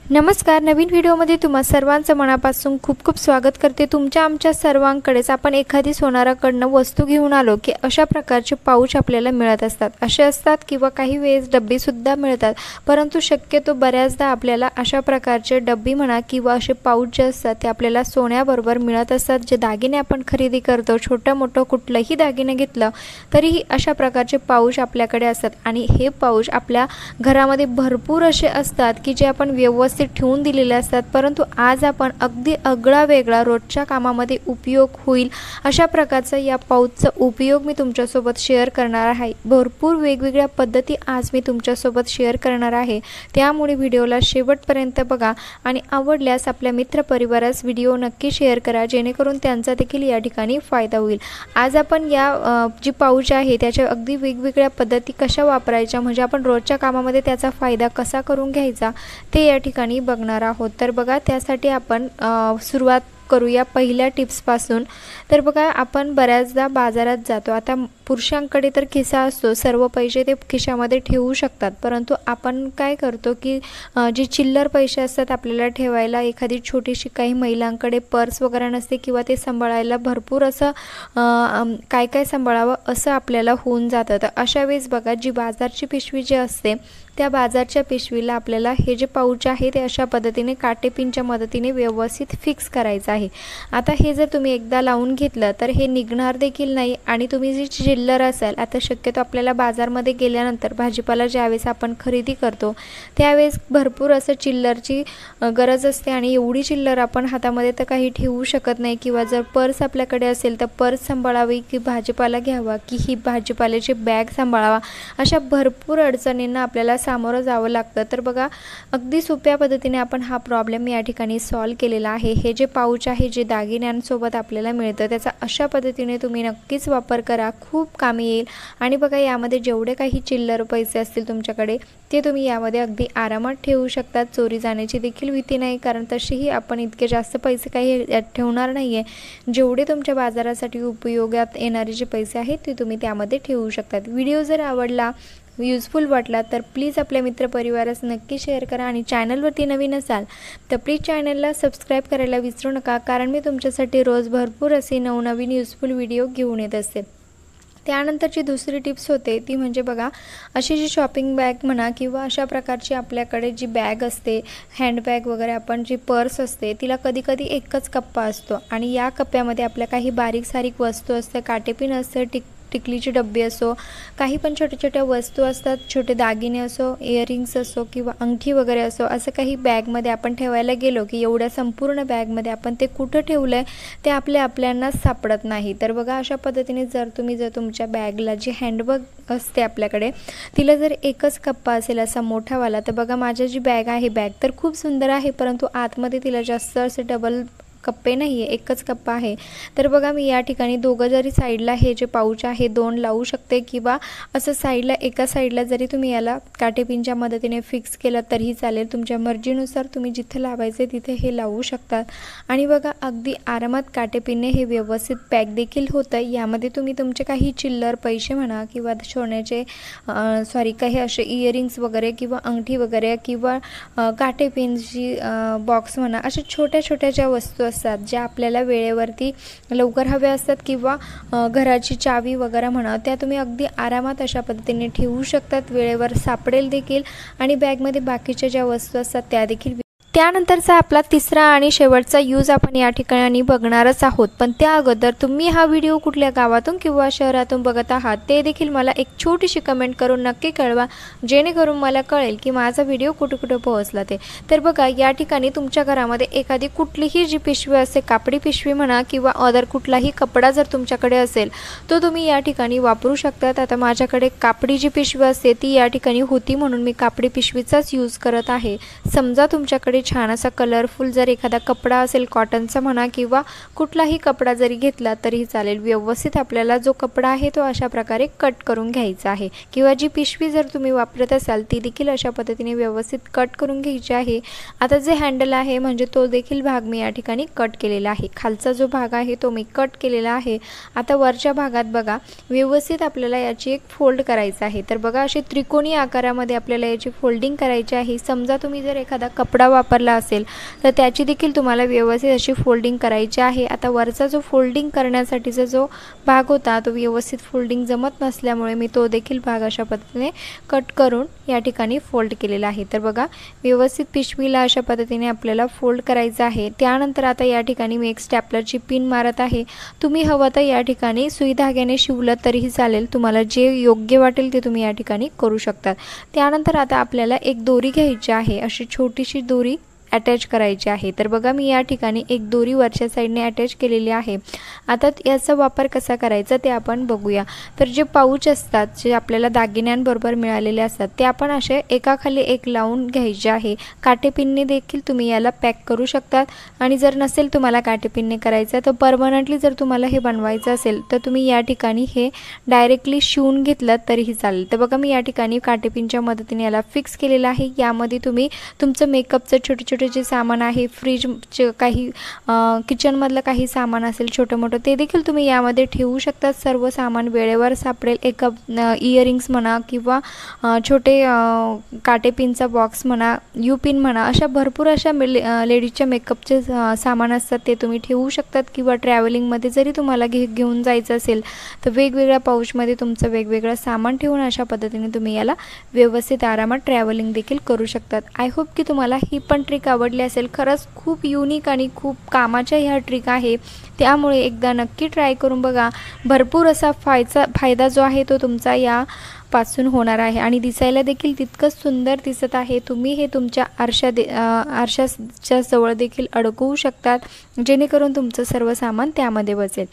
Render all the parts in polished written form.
नमस्कार, नवीन व्हिडिओमध्ये तुम्हा सर्वांचं मनापासून खूप खूप स्वागत करते। तुमच्या आमच्या सर्वांकडेच आपण एखादी सोनाराकडनं वस्तू घेऊन आलो की अशा प्रकारचे पाऊच आपल्याला मिळत असतात। असे असतात किंवा काही वेळेस डब्बी सुद्धा मिळतात, परंतु शक्यतो बऱ्याचदा आपल्याला अशा प्रकारचे डब्बी म्हणा किंवा असे पाऊच जे असतात ते आपल्याला सोन्याबरोबर मिळत असतात। जे दागिने आपण खरेदी करतो, छोटा मोठा कुठलाही दागिने घेतलं तरीही अशा प्रकारचे पाऊच आपल्याकडे असतात आणि हे पाऊच आपल्या घरामध्ये भरपूर असे असतात की जे आपण व्यवस्थित ठेवून दिलेले असतात, परंतु आज आपण अगदी आगळा वेगळा रोजच्या कामामध्ये उपयोग होईल अशा प्रकारचा या पाऊचचा उपयोग मी तुमच्यासोबत शेअर करणार आहे। भरपूर वेगवेगळ्या पद्धती आज मी तुमच्यासोबत शेअर करणार आहे, त्यामुळे व्हिडिओला शेवटपर्यंत बघा आणि आवडल्यास आपल्या मित्रपरिवारास व्हिडिओ नक्की शेअर करा, जेणेकरून त्यांचा देखील या ठिकाणी फायदा होईल। आज आपण या जी पाऊच आहे त्याच्या अगदी वेगवेगळ्या पद्धती कशा वापरायच्या, म्हणजे आपण रोजच्या कामामध्ये त्याचा फायदा कसा करून घ्यायचा ते या ठिकाणी बघणार आहोत। तर बघा, त्यासाठी आपण सुरुवात करूया पहिल्या टिप्स पासून। तर बघा, आपण बऱ्याचदा बाजारात जातो, आता पुरुषांकडे तर खिसा असतो, सर्व पैसे ते खिशामध्ये ठेवू शकतात, परंतु आपण काय करतो की जे चिल्लर पैसे असतात आपल्याला ठेवायला, एखादी छोटीशी काही महिलांकडे पर्स वगैरे नसते किंवा ते सांभाळायला भरपूर असं काय काय सांभाळावं असं आपल्याला होऊन जातं। तर अशा वेळेस बघा, जी बाजारची पिशवी जी असते त्या बाजारच्या पिशवीला आपल्याला हे जे पाऊच आहे ते अशा पद्धतीने काटेपिनच्या मदतीने व्यवस्थित फिक्स करायचं आहे। आता हे जर तुम्ही एकदा लावून घेतलं तर हे निघणार देखील नाही आणि तुम्ही जी चिल्लर असाल, आता शक्यतो आपल्याला बाजारमध्ये गेल्यानंतर भाजीपाला ज्यावेळेस आपण खरेदी करतो त्यावेळेस भरपूर असं चिल्लरची गरज असते आणि एवढी चिल्लर आपण हातामध्ये तर काही ठेवू शकत नाही, किंवा जर पर्स आपल्याकडे असेल तर पर्स सांभाळावी की भाजीपाला घ्यावा की ही भाजीपाल्याची बॅग सांभाळावा, अशा भरपूर अडचणींना आपल्याला सामोरं जावं लागतं। तर बघा, अगदी सोप्या पद्धतीने आपण हा प्रॉब्लेम या ठिकाणी सॉल्व केलेला आहे। हे जे पाऊच आहे जे दागिन्यांसोबत आपल्याला मिळतं त्याचा अशा पद्धतीने तुम्ही नक्कीच वापर करा, खूप कामी येईल। आणि बघा, यामध्ये जेवढे काही चिल्लर पैसे असतील तुमच्याकडे ते तुम्ही यामध्ये अगदी आरामात ठेवू शकता, चोरी जाण्याची देखील भीती नाही, कारण तशीही आपण इतके जास्त पैसे काही ठेवणार नाही आहे। जेवढे तुमच्या बाजारासाठी उपयोगात येणारे जे पैसे आहेत ते तुम्ही त्यामध्ये ठेवू शकतात। व्हिडिओ जर आवडला, यूजफुल वाटला तर प्लीज आपल्या मित्रपरिवारास नक्की शेअर करा आणि चॅनलवरती नवीन असाल तर प्लीज चॅनलला सबस्क्राईब करायला विसरू नका, कारण मी तुमच्यासाठी रोज भरपूर असे नवनवीन यूजफुल व्हिडिओ घेऊन येत असते। त्यानंतरची दुसरी टिप्स होते ती म्हणजे बघा, अशी जी शॉपिंग बॅग म्हणा किंवा अशा प्रकारची आपल्याकडे जी बॅग असते, हँडबॅग वगैरे, आपण जी पर्स असते तिला कधी कधी एकच कप्पा असतो आणि या कप्प्यामध्ये आपल्या काही बारीक सारीक वस्तू असते, काटेपिन असते, टिकलीची डब्बी असो, काही पण छोट्या छोट्या वस्तू असतात, छोटे दागिने असो, इयरिंग्स असो किंवा अंगठी वगैरे असो, असं काही बॅगमध्ये आपण ठेवायला गेलो की एवढ्या संपूर्ण बॅगमध्ये आपण ते कुठं ठेवलं आहे ते आपल्याला सापडत नाही। तर बघा, अशा पद्धतीने जर तुमच्या बॅगला जी हँडबॅग असते आपल्याकडे तिला जर एकच कप्पा असेल असा मोठावाला, तर बघा माझी जी बॅग आहे, बॅग तर खूप सुंदर आहे, परंतु आतमध्ये तिला जास्त असे डबल कप्पे नाही आहे, एकच कप्पा आहे। तर बघा, मी या ठिकाणी दोघं जरी साईडला हे जे पाऊच आहे दोन लावू शकते, किंवा असं साईडला एका साईडला जरी तुम्ही याला काटेपिनच्या मदतीने फिक्स केलं तरीही चालेल, तुमच्या मर्जीनुसार तुम्ही जिथे लावायचे तिथे हे लावू शकतात। आणि बघा, अगदी आरामात काटेपिनने हे व्यवस्थित पॅक देखील होतं। यामध्ये तुम्ही तुमचे काही चिल्लर पैसे म्हणा किंवा सोन्याचे काही असे इयरिंग्स वगैरे किंवा अंगठी वगैरे किंवा काटेपिनची बॉक्स म्हणा, अशा छोट्या छोट्या ज्या वस्तू असतात ज्या आपल्याला वेळेवरती लवकर हव्या असतात, किंवा घराची चावी वगैरे म्हणा, त्या तुम्ही अगदी आरामात अशा पद्धतीने ठेवू शकतात, वेळेवर सापडेल देखील आणि बॅगमध्ये बाकीच्या ज्या वस्तू असतात त्या देखील। त्यानंतरचा आपला तिसरा आणि शेवटचा यूज आपण या ठिकाणी बघणारच आहोत, पण त्या अगोदर तुम्ही हा व्हिडिओ कुठल्या गावातून किंवा शहरातून बघत आहात ते देखील मला एक छोटीशी कमेंट करून नक्की कळवा, जेणेकरून मला कळेल की माझा व्हिडिओ कुठे पोहोचला ते। तर बघा, या ठिकाणी तुमच्या घरामध्ये एखादी कुठलीही जी पिशवी असते, कापडी पिशवी म्हणा किंवा अदर कुठलाही कपडा जर तुमच्याकडे असेल तो तुम्ही या ठिकाणी वापरू शकतात। आता माझ्याकडे कापडी जी पिशवी असते ती या ठिकाणी होती म्हणून मी कापडी पिशवीचाच यूज करत आहे। समजा तुमच्याकडे छान असा कलरफुल जर एखादा कपडा असेल, कॉटनचा म्हणा किंवा कुठलाही कपडा जरी घेतला तरीही चालेल, व्यवस्थित आपल्याला जो कपडा आहे तो अशा प्रकारे कट करून घ्यायचा आहे, किंवा जी पिशवी जर तुम्ही वापरत असाल ती देखील अशा पद्धतीने व्यवस्थित कट करून घ्यायची आहे। आता जे हँडल आहे म्हणजे तो देखील भाग मी या ठिकाणी कट केलेला आहे, खालचा जो भाग आहे तो मी कट केलेला आहे। आता वरच्या भागात बघा, व्यवस्थित आपल्याला याची एक फोल्ड करायचं आहे। तर बघा, अशी त्रिकोणी आकारामध्ये आपल्याला याची फोल्डिंग करायची आहे। समजा तुम्ही जर एखादा कपडा वापरला असेल तर त्याची देखील तुम्हाला व्यवस्थित अशी फोल्डिंग करायची आहे। आता वरचा जो फोल्डिंग करण्यासाठीचा जो भाग होता तो व्यवस्थित फोल्डिंग जमत नसल्यामुळे मी तो देखील भाग अशा पद्धतीने कट करून या ठिकाणी फोल्ड केलेला आहे। तर बघा व्यवस्थित पिशवीला अशा पद्धतीने आपल्याला फोल्ड करायचं आहे। त्यानंतर आता या ठिकाणी मी एक स्टॅपलरची पिन मारत आहे। तुम्ही हवं तर या ठिकाणी सुई धाग्याने शिवलं तरीही चालेल, तुम्हाला जे योग्य वाटेल ते तुम्ही या ठिकाणी करू शकता। त्यानंतर आता आपल्याला एक दोरी घ्यायची आहे, अशी छोटीशी दोरी अटॅच करायची आहे। तर बघा मी या ठिकाणी एक दोरी वरच्या साईडने अटॅच केलेली आहे। आता याचा वापर कसा करायचा ते आपण बघूया। तर जे पाऊच असतात जे आपल्याला दागिन्यांबरोबर मिळालेले असतात ते आपण असे एकाखाली एक लावून घ्यायचे आहे। काटेपिनने देखील तुम्ही याला पॅक करू शकतात आणि जर नसेल तुम्हाला काटेपिनने करायचं तर परमनंटली जर तुम्हाला हे बनवायचं असेल तर तुम्ही या ठिकाणी हे डायरेक्टली शिवून घेतलं तरीही चालेल। तर बघा मी या ठिकाणी काटेपिनच्या मदतीने याला फिक्स केलेलं आहे। यामध्ये तुम्ही तुमचं मेकअपचं छोटे जे सामान आहे, फ्रीज काही किचन मधलं काही सामान असेल छोटे मोठे ते देखील तुम्ही यामध्ये ठेवू शकता। सर्व सामान वेळेवर सापडेल। एक इयरिंग्स म्हणा किंवा छोटे काटेपिनचा बॉक्स म्हणा, यू पिन म्हणा, अशा भरपूर अशा लेडीजच्या मेकअपचे सामान असतात ते तुम्ही ठेवू शकतात किंवा ट्रॅव्हलिंग मध्ये जरी तुम्हाला घेऊन जायचं असेल तर वेगवेगळ्या पाऊच मध्ये तुमचं वेगवेगळं सामान ठेवून अशा पद्धतीने तुम्ही याला व्यवस्थित आरामात ट्रॅव्हलिंग देखील करू शकतात। आय होप की तुम्हाला ही पण ट्रिक आवडली असेल। खरंच खूप युनिक आणि खूप कामाच्या ह्या ट्रिक आहे, त्यामुळे एकदा नक्की ट्राय करून बघा। भरपूर असा फायदा जो आहे तो तुमचा या पासून होणार आहे आणि दिसायला देखील तितकंच सुंदर दिसत आहे। तुम्ही हे तुमच्या आरशाच्या जवळ देखील अडकवू शकतात जेणेकरून तुमचं सर्व सामान त्यामध्ये बसेल।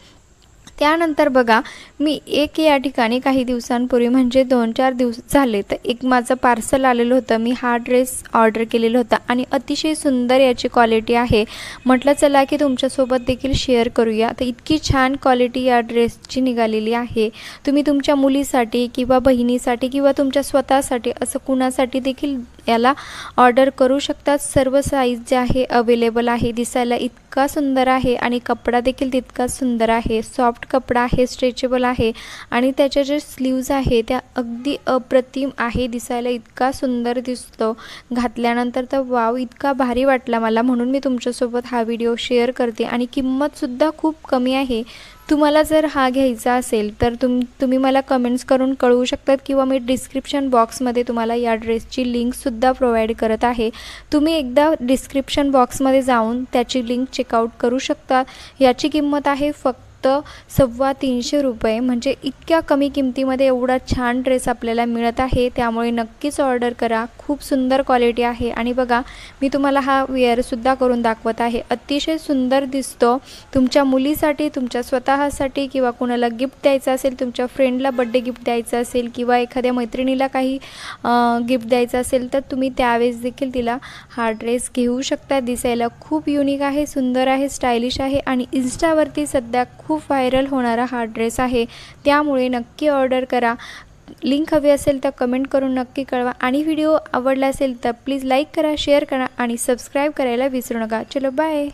त्यानंतर बघा मी एक या ठिकाणी काही दिवसांपूर्वी म्हणजे 2-4 दिवस झाले तर एक माझं पार्सल आलेलं होतं। मी हा ड्रेस ऑर्डर केलेला होता आणि अतिशय सुंदर याची क्वालिटी आहे। म्हटलं चला की तुमच्यासोबत देखील शेअर करूया। तर इतकी छान क्वालिटी या ड्रेसची निघालेली आहे। तुम्ही तुमच्या मुलीसाठी किंवा बहिणीसाठी किंवा तुमच्या स्वतःसाठी असं कुणासाठी देखील याला ऑर्डर करू शकतात। सर्व साईज जे आहे अवेलेबल आहे। दिसायला इतका सुंदर आहे आणि कपडा देखील तितकाच सुंदर आहे। सॉफ्ट कपडा आहे, स्ट्रेचेबल आहे आणि त्याचे जे स्लीव्ज आहे त्या अगदी अप्रतिम आहे। दिसायला इतका सुंदर दिसतो, घातल्यानंतर तर वाव इतका भारी वाटला मला, म्हणून मी तुमच्यासोबत हा व्हिडिओ शेअर करते आणि किंमत सुद्धा खूप कमी आहे। तुम्हाला जर हा घ्यायचा असेल तर तुम्ही मला कमेंट्स करून कळवू शकतात किंवा मी डिस्क्रिप्शन बॉक्समध्ये तुम्हाला या ड्रेसची लिंक सुद्धा प्रोव्हाइड करत आहे। तुम्ही एकदा डिस्क्रिप्शन बॉक्समध्ये जाऊन त्याची लिंक चेकआउट करू शकता। याची किंमत आहे फक्त 350 रुपये, म्हणजे इतक्या कमी किमतीमध्ये एवढा छान ड्रेस आपल्याला मिळत आहे, त्यामुळे नक्कीच ऑर्डर करा। खूप सुंदर क्वालिटी आहे आणि बघा मी तुम्हाला हा वेअर सुद्धा करून दाखवत आहे। अतिशय सुंदर दिसतो। तुमच्या मुलीसाठी, तुमच्या स्वतःसाठी किंवा कोणाला गिफ्ट द्यायचं असेल, तुमच्या फ्रेंडला बर्थडे गिफ्ट द्यायचं असेल किंवा एखाद्या मैत्रिणीला काही गिफ्ट द्यायचं असेल तर तुम्ही त्यावेळेस देखील तिला हा ड्रेस घेऊ शकता। दिसायला खूप युनिक आहे, सुंदर आहे, स्टायलिश आहे आणि इन्स्टावरती सध्या खूप व्हायरल होणारा हा ड्रेस आहे, त्यामुळे नक्की ऑर्डर करा। लिंक हवी असेल तर कमेंट करून नक्की कळवा आणि व्हिडिओ आवडला असेल तर प्लीज लाईक करा, शेअर करा आणि सबस्क्राईब करायला विसरू नका। चलो बाय।